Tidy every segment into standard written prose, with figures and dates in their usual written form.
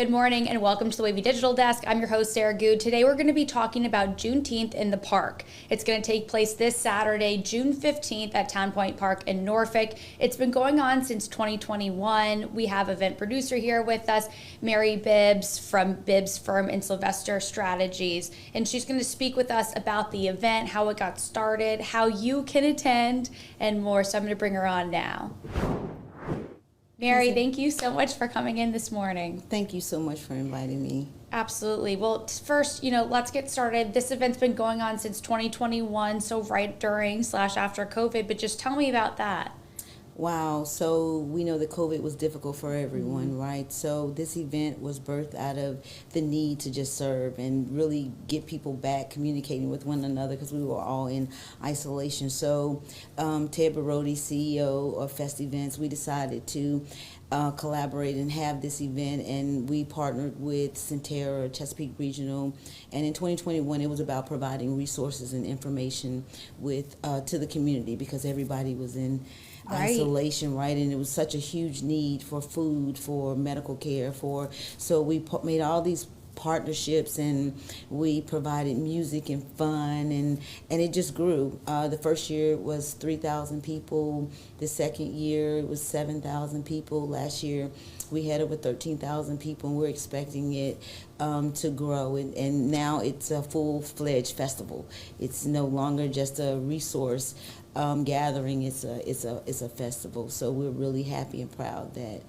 Good morning and welcome to the Wavy Digital Desk. I'm your host, Sarah Good. Today we're going to be talking about Juneteenth in the park. It's going to take place this Saturday, June 15th at Town Point Park in Norfolk. It's been going on since 2021. We have event producer here with us, Mary Bibbs from Bibbs Firm and Sylvester Strategies. And she's going to speak with us about the event, how it got started, how you can attend, and more. So I'm going to bring her on now. Mary, thank you so much for coming in this morning. Thank you so much for inviting me. Absolutely. Well, first, let's get started. This event's been going on since 2021, so right during/after COVID, but just tell me about that. Wow. So we know that COVID was difficult for everyone, right? So this event was birthed out of the need to just serve and really get people back communicating with one another because we were all in isolation. So Ted Barodi, CEO of Fest Events, we decided to collaborate and have this event, and we partnered with Centerra, Chesapeake Regional, and in 2021 it was about providing resources and information to the community because everybody was in isolation, right? And it was such a huge need for food, for medical care, so we made all these partnerships, and we provided music and fun, and it just grew. The first year was 3,000 people. The second year it was 7,000 people. Last year we had over 13,000 people, and we're expecting it to grow. And now it's a full-fledged festival. It's no longer just a resource gathering. It's a festival. So we're really happy and proud that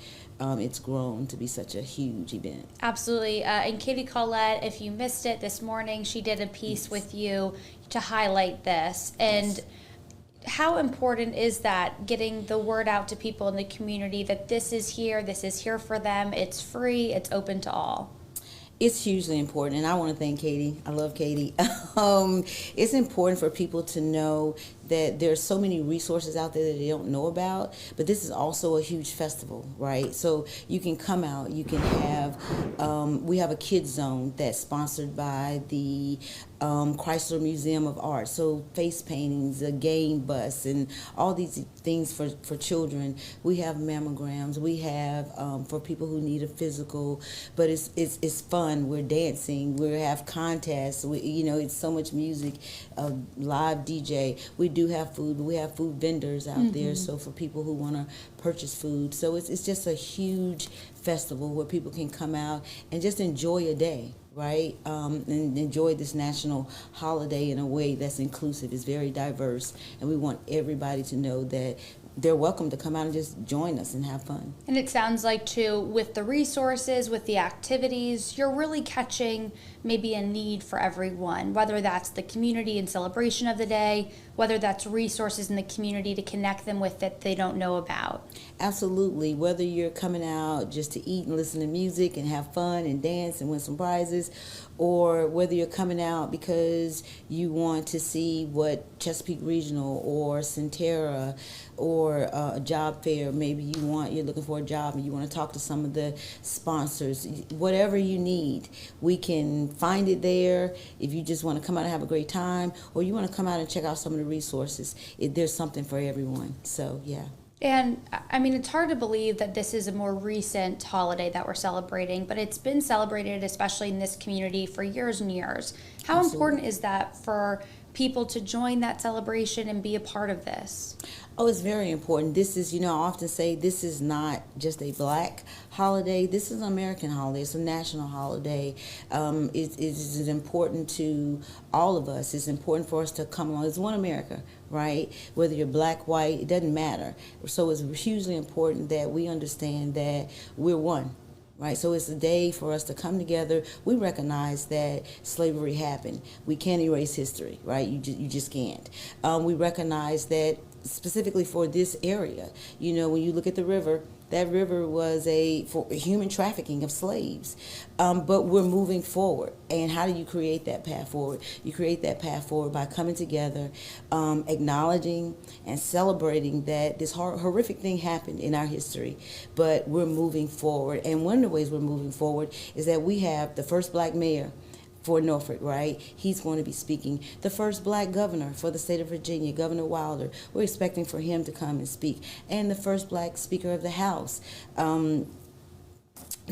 it's grown to be such a huge event. Absolutely. And Katie Collette, if you missed it this morning, she did a piece with you to highlight this. And how important is that, getting the word out to people in the community that this is here for them, it's free, it's open to all? It's hugely important, and I want to thank Katie. I love Katie. It's important for people to know that there's so many resources out there that they don't know about, but this is also a huge festival, right? So you can come out, you can have, we have a kids zone that's sponsored by the Chrysler Museum of Art. So face paintings, a game bus, and all these things for children. We have mammograms, we have for people who need a physical, but it's fun. We're dancing, we have contests, it's so much music, live DJ. We do have food, but we have food vendors out there, so for people who want to purchase food. So it's just a huge festival where people can come out and just enjoy a day, right? And enjoy this national holiday in a way that's inclusive. It's very diverse, and we want everybody to know that they're welcome to come out and just join us and have fun. And it sounds like, too, with the resources, with the activities, you're really catching maybe a need for everyone, whether that's the community in celebration of the day, whether that's resources in the community to connect them with that they don't know about. Absolutely. Whether you're coming out just to eat and listen to music and have fun and dance and win some prizes, or whether you're coming out because you want to see what Chesapeake Regional or Centerra or a job fair, maybe you're looking for a job and you want to talk to some of the sponsors, whatever you need, we can find it there. If you just want to come out and have a great time, or you want to come out and check out some of the resources, there's something for everyone. So yeah. And I mean, it's hard to believe that this is a more recent holiday that we're celebrating, but it's been celebrated, especially in this community, for years and years. How Absolutely. Important is that for people to join that celebration and be a part of this? Oh, it's very important. This is, I often say this is not just a black holiday. This is an American holiday. It's a national holiday. It is important to all of us. It's important for us to come along. It's one America, right? Whether you're black, white, it doesn't matter. So it's hugely important that we understand that we're one. Right, so it's a day for us to come together. We recognize that slavery happened. We can't erase history, right? You just can't. We recognize that specifically for this area, when you look at the river, that river was for human trafficking of slaves. But we're moving forward. And how do you create that path forward? You create that path forward by coming together, acknowledging and celebrating that this horrific thing happened in our history, but we're moving forward. And one of the ways we're moving forward is that we have the first black mayor for Norfolk, right? He's going to be speaking. The first black governor for the state of Virginia, Governor Wilder, we're expecting for him to come and speak. And the first black Speaker of the House,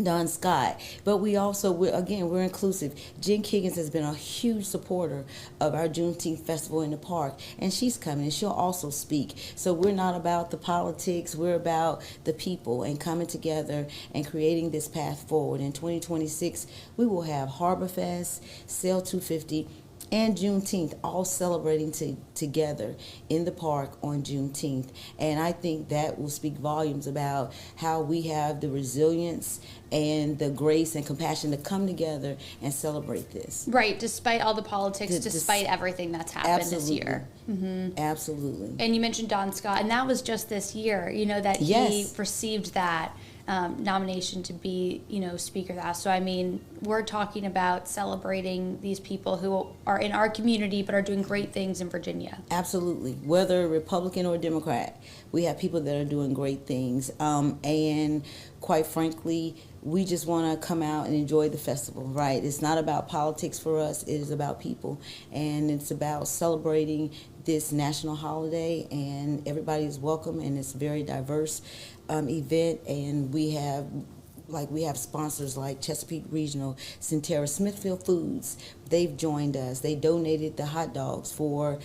Don Scott, but we're inclusive. Jen Kiggins has been a huge supporter of our Juneteenth festival in the park, and she's coming and she'll also speak. So we're not about the politics, we're about the people and coming together and creating this path forward. In 2026, we will have Harbor Fest, Sail 250, and Juneteenth all celebrating together in the park on Juneteenth. And I think that will speak volumes about how we have the resilience and the grace and compassion to come together and celebrate this. Right, despite all the politics, despite everything that's happened this year. Mm-hmm. Absolutely. And you mentioned Don Scott, and that was just this year, that he received that nomination to be, Speaker of the House. So, I mean, we're talking about celebrating these people who are in our community but are doing great things in Virginia. Absolutely. Whether Republican or Democrat, we have people that are doing great things. And quite frankly, we just want to come out and enjoy the festival, right? It's not about politics for us. It is about people. And it's about celebrating this national holiday, and everybody is welcome, and it's a very diverse event. And we have sponsors like Chesapeake Regional, Centerra, Smithfield Foods. They've joined us. They donated the hot dogs for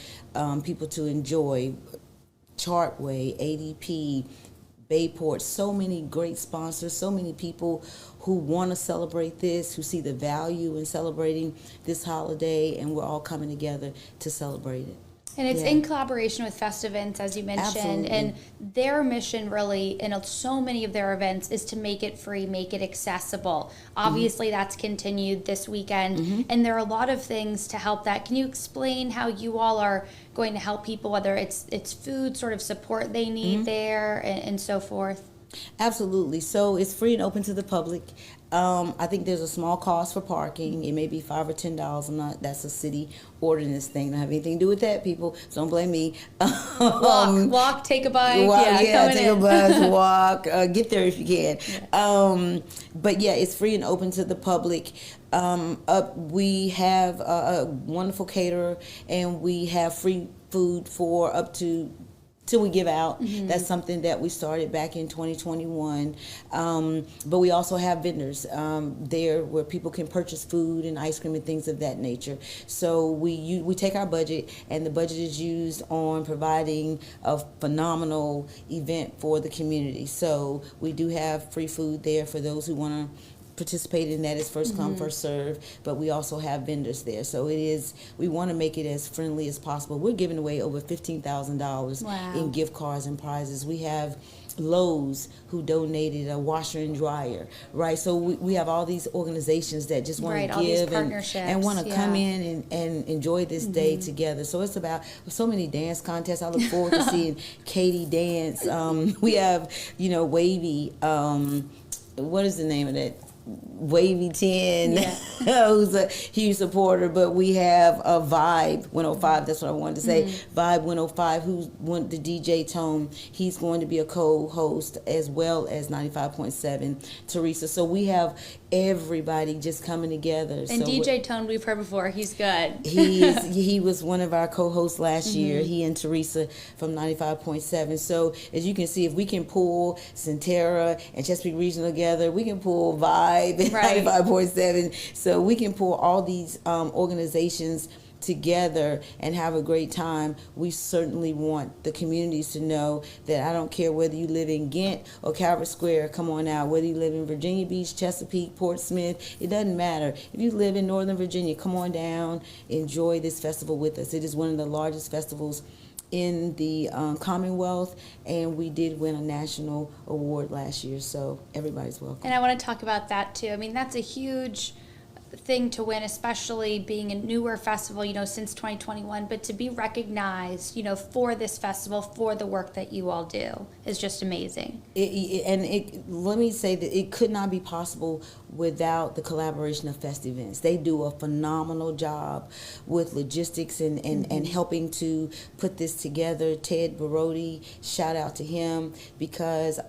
people to enjoy. Chartway, ADP, Bayport, so many great sponsors, so many people who want to celebrate this, who see the value in celebrating this holiday, and we're all coming together to celebrate it. And it's in collaboration with Festivants, as you mentioned. Absolutely. And their mission really, in so many of their events, is to make it free, make it accessible. Obviously, that's continued this weekend. And there are a lot of things to help that. Can you explain how you all are going to help people, whether it's food, sort of support they need there, and so forth? Absolutely. So it's free and open to the public. I think there's a small cost for parking. It may be $5 or $10. That's a city ordinance thing. Don't have anything to do with that, people. So don't blame me. Walk, take a bike. Take a bus, walk, get there if you can. Yeah. But yeah, it's free and open to the public. We have a wonderful caterer, and we have free food for up to till we give out. That's something that we started back in 2021. But we also have vendors there where people can purchase food and ice cream and things of that nature. So we take our budget, and the budget is used on providing a phenomenal event for the community. So we do have free food there for those who want to participate in that. Is first come, first serve, but we also have vendors there. So we want to make it as friendly as possible. We're giving away over $15,000 in gift cards and prizes. We have Lowe's who donated a washer and dryer, right? So we have all these organizations that just want to give and want to come in and enjoy this day together. So it's about so many dance contests. I look forward to seeing Katie dance. We have, Wavy, what is the name of that? Wavy 10, who's a huge supporter, but we have a Vibe 105, that's what I wanted to say. Vibe 105, who's the DJ Tone, he's going to be a co-host, as well as 95.7, Teresa. So we have everybody just coming together. And so DJ Tone, we've heard before, he's good. He was one of our co-hosts last year, he and Teresa from 95.7. So as you can see, if we can pull Centerra and Chesapeake Regional together, we can pull Vibe and 95.7. So we can pull all these organizations together and have a great time. We certainly want the communities to know that I don't care whether you live in Ghent or Calvert Square, come on out. Whether you live in Virginia Beach, Chesapeake, Portsmouth, it doesn't matter. If you live in Northern Virginia, come on down, enjoy this festival with us. It is one of the largest festivals in the Commonwealth, and we did win a national award last year, so everybody's welcome. And I want to talk about that too. I mean, that's a huge thing to win, especially being a newer festival, since 2021, but to be recognized, for this festival, for the work that you all do is just amazing. Let me say that it could not be possible without the collaboration of Festivants. They do a phenomenal job with logistics and helping to put this together. Ted Barodi, shout out to him, because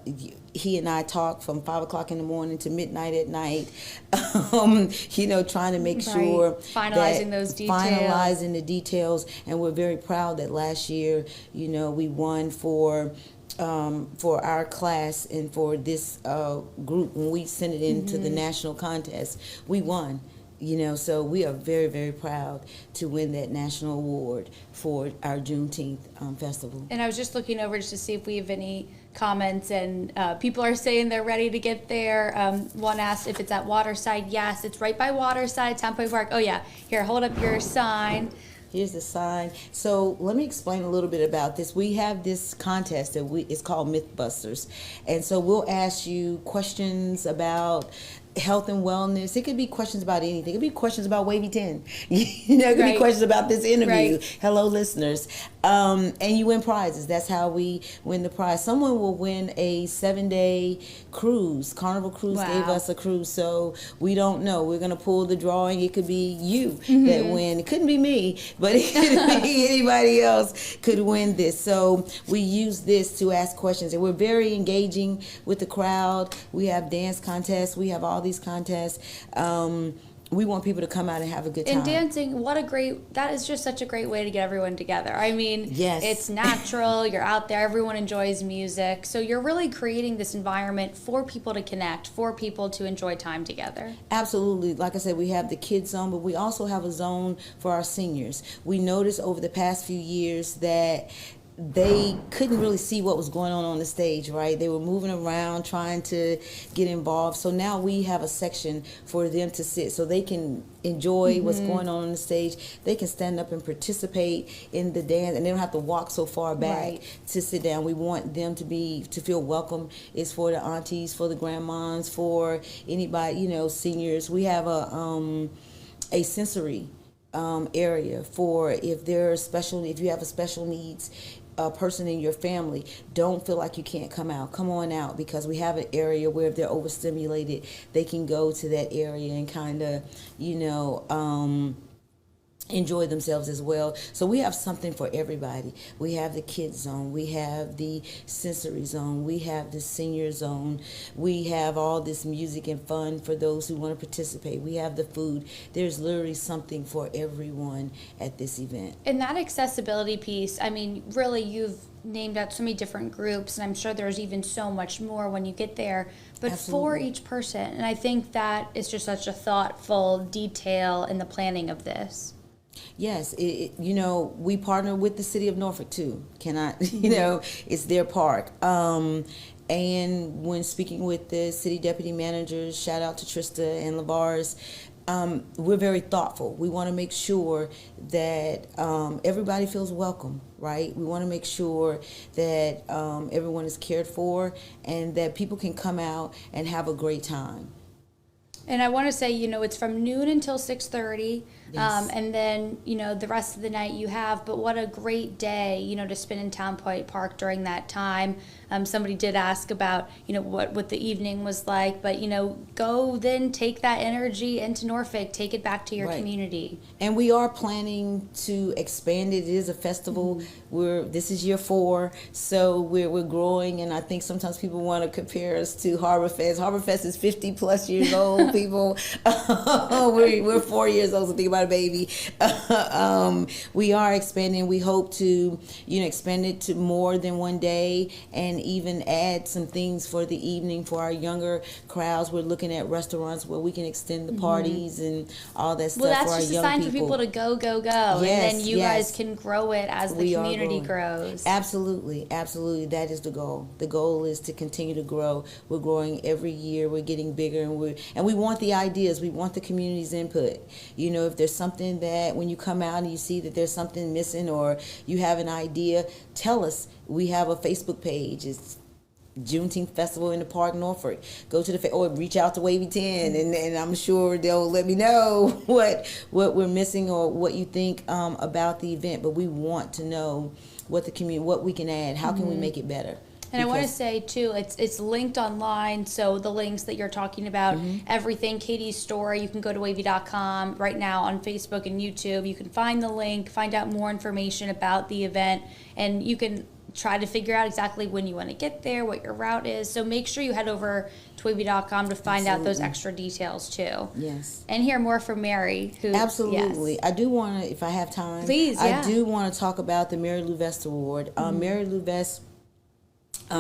he and I talk from 5 o'clock in the morning to midnight at night, trying to make sure finalizing the details. And we're very proud that last year, we won for for our class and for this group, when we sent it into the national contest, we won. So we are very, very proud to win that national award for our Juneteenth festival. And I was just looking over just to see if we have any comments, and people are saying they're ready to get there. One asked if it's at Waterside. Yes, it's right by Waterside, Town Point Park. Oh yeah, here, hold up your sign. Here's the sign. So let me explain a little bit about this. We have this contest that it's called Mythbusters. And so we'll ask you questions about health and wellness. It could be questions about anything. It could be questions about Wavy 10. It could be questions about this interview. Right. Hello, listeners. And you win prizes. That's how we win the prize. Someone will win a 7-day cruise. Carnival Cruise gave us a cruise, so we don't know. We're going to pull the drawing. It could be you that win. It couldn't be me, but it could be anybody else could win this. So we use this to ask questions, and we're very engaging with the crowd. We have dance contests. We have all these contests. We want people to come out and have a good time. And dancing, that is just such a great way to get everyone together. I mean, it's natural, you're out there, everyone enjoys music. So you're really creating this environment for people to connect, for people to enjoy time together. Absolutely. Like I said, we have the kids zone, but we also have a zone for our seniors. We noticed over the past few years that they couldn't really see what was going on the stage, right? They were moving around trying to get involved. So now we have a section for them to sit so they can enjoy what's going on the stage. They can stand up and participate in the dance, and they don't have to walk so far back to sit down. We want them to feel welcome. It's for the aunties, for the grandmas, for anybody, seniors. We have a sensory area for if you have a special needs person in your family. Don't feel like you can't come out. Come on out, because we have an area where if they're overstimulated, they can go to that area and kind of, enjoy themselves as well. So we have something for everybody. We have the kids zone, we have the sensory zone, we have the senior zone, we have all this music and fun for those who want to participate. We have the food. There's literally something for everyone at this event. And that accessibility piece, I mean, really, you've named out so many different groups, and I'm sure there's even so much more when you get there, but for each person. And I think that is just such a thoughtful detail in the planning of this. Yes, we partner with the city of Norfolk too. It's their park. And when speaking with the city deputy managers, shout out to Trista and Lavars, we're very thoughtful. We want to make sure that everybody feels welcome, right? We want to make sure that everyone is cared for and that people can come out and have a great time. And I want to say, it's from noon until 6:30, and then, the rest of the night you have. But what a great day, to spend in Town Point Park during that time. Somebody did ask about, what the evening was like. But, go then take that energy into Norfolk, take it back to your community. And we are planning to expand it. It is a festival. This is year 4, so we're growing. And I think sometimes people want to compare us to Harbor Fest. Harbor Fest is 50 plus years old. People, we're 4 years old, so think about a baby. We are expanding. We hope to, expand it to more than one day, and even add some things for the evening for our younger crowds. We're looking at restaurants where we can extend the parties and all that stuff for our young people. Well, that's just a sign for people to go, yes, and then you guys can grow it as the community grows. Absolutely. That is the goal. The goal is to continue to grow. We're growing every year. We're getting bigger, and we want the ideas. We want the community's input. If there's something that when you come out and you see that there's something missing or you have an idea, tell us. We have a Facebook page. It's Juneteenth Festival in the Park, Norfolk. Go to or reach out to Wavy 10, and I'm sure they'll let me know what we're missing or what you think about the event. But we want to know what we can add. How can we make it better? And I want to say, too, it's linked online, so the links that you're talking about, everything, Katie's story, you can go to wavy.com right now on Facebook and YouTube. You can find the link, find out more information about the event, and you can try to figure out exactly when you want to get there, what your route is. So make sure you head over to wavy.com to find out those extra details, too. Yes. And hear more from Mary. Absolutely. Yes. I do want to, if I have time, please, I do want to talk about the Mary Lou Vest Award. Mary Lou Vest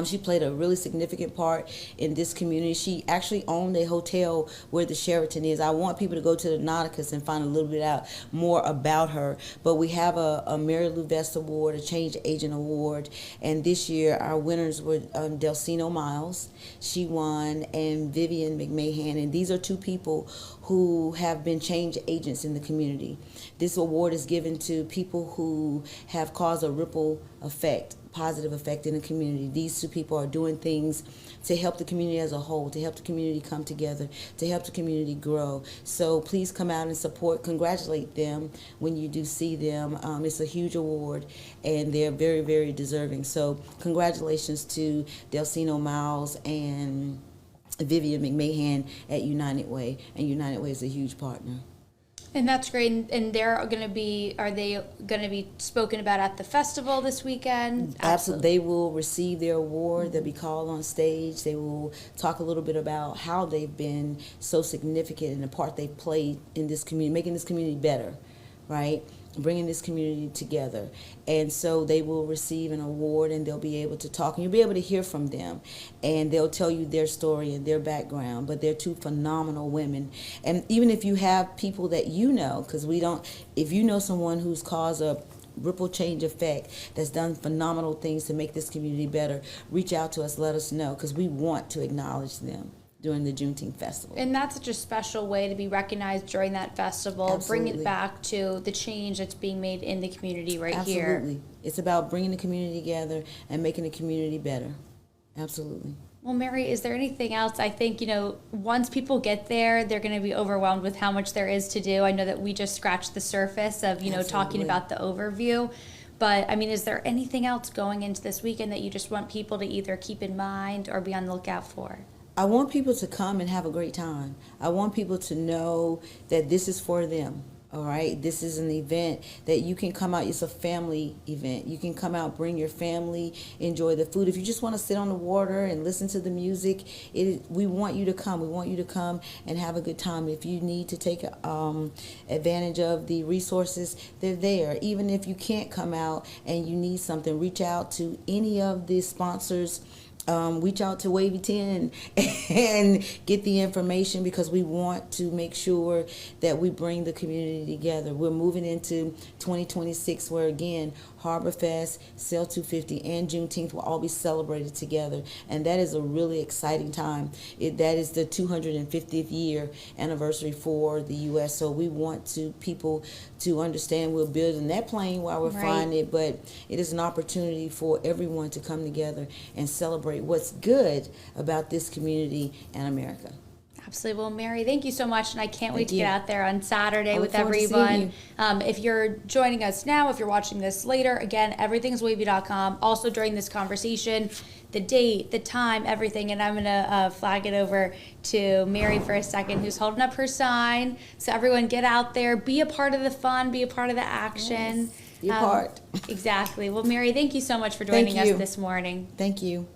She played a really significant part in this community. She actually owned a hotel where the Sheraton is. I want people to go to the Nauticus and find a little bit out more about her. But we have a Mary Lou Vest Award, a Change Agent Award, and this year our winners were Delcino Miles. She won, and Vivian McMahon. And these are two people who have been change agents in the community. This award is given to people who have caused a ripple effect, positive effect in the community. These two people are doing things to help the community as a whole, to help the community come together, to help the community grow. So please come out and support, congratulate them when you do see them. It's a huge award, and they're very, very deserving. So congratulations to Delcino Miles and Vivian McMahon at United Way, and United Way is a huge partner. And that's great. And are they going to be spoken about at the festival this weekend? Absolutely. They will receive their award. They'll be called on stage. They will talk a little bit about how they've been so significant in the part they've played in this community, making this community better, right? Bringing this community together. And so they will receive an award, and they'll be able to talk, and you'll be able to hear from them, and they'll tell you their story and their background. But they're two phenomenal women. And even if you have people that you know, because if you know someone who's caused a ripple change effect, that's done phenomenal things to make this community better, reach out to us, let us know, because we want to acknowledge them during the Juneteenth festival. And that's such a special way to be recognized during that festival. Absolutely. Bring it back to the change that's being made in the community here. Absolutely. It's about bringing the community together and making the community better. Absolutely. Well, Mary, is there anything else? I think, once people get there, they're going to be overwhelmed with how much there is to do. I know that we just scratched the surface of, talking about the overview. But, is there anything else going into this weekend that you just want people to either keep in mind or be on the lookout for? I want people to come and have a great time. I want people to know that this is for them, all right? This is an event that you can come out. It's a family event. You can come out, bring your family, enjoy the food. If you just want to sit on the water and listen to the music, we want you to come. We want you to come and have a good time. If you need to take advantage of the resources, they're there. Even if you can't come out and you need something, reach out to any of the sponsors. Reach out to Wavy 10 and get the information, because we want to make sure that we bring the community together. We're moving into 2026 where, again, Harbor Fest, Sail 250, and Juneteenth will all be celebrated together. And that is a really exciting time. That is the 250th year anniversary for the U.S. So we want people to understand we're building that plane while we're flying it, but it is an opportunity for everyone to come together and celebrate what's good about this community and America. Absolutely. Well, Mary, thank you so much, and I can't wait to get out there on Saturday with everyone. If you're joining us now, if you're watching this later, again, everythingswavy.com. Also, during this conversation, the date, the time, everything, and I'm going to flag it over to Mary for a second, who's holding up her sign. So everyone get out there, be a part of the fun, be a part of the action. Yes, be a part. Exactly. Well, Mary, thank you so much for joining us this morning. Thank you.